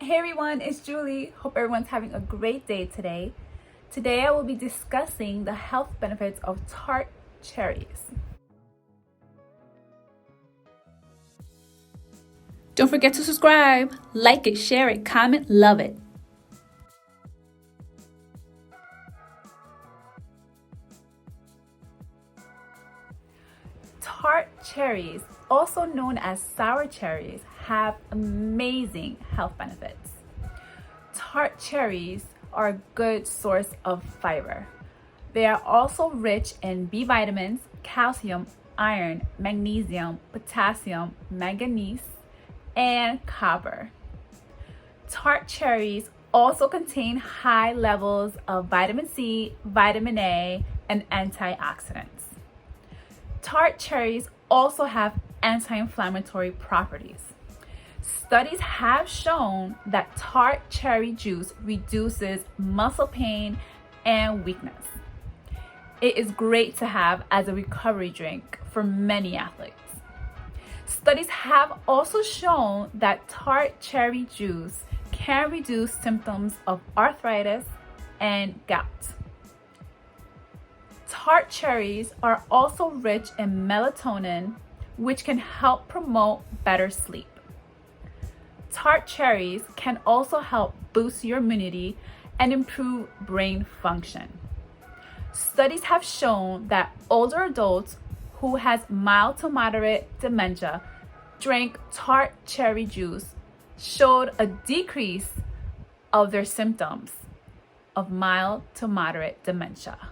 Hey everyone, it's Julie. Hope everyone's having a great day today. Today I will be discussing the health benefits of tart cherries. Don't forget to subscribe, like it, share it, comment, love it. Tart cherries, also known as sour cherries, have amazing health benefits. Tart cherries are a good source of fiber. They are also rich in B vitamins, calcium, iron, magnesium, potassium, manganese, and copper. Tart cherries also contain high levels of vitamin C, vitamin A, and antioxidants. Tart cherries also have anti-inflammatory properties. Studies have shown that tart cherry juice reduces muscle pain and weakness. It is great to have as a recovery drink for many athletes. Studies have also shown that tart cherry juice can reduce symptoms of arthritis and gout. Tart cherries are also rich in melatonin, which can help promote better sleep. Tart cherries can also help boost your immunity and improve brain function. Studies have shown that older adults who has mild to moderate dementia drank tart cherry juice showed a decrease of their symptoms of mild to moderate dementia.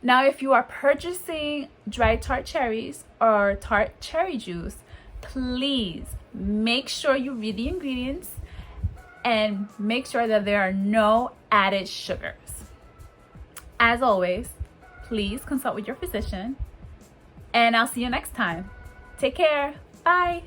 Now, if you are purchasing dry tart cherries or tart cherry juice, please make sure you read the ingredients and make sure that there are no added sugars. As always, please consult with your physician, and I'll see you next time. Take care. Bye.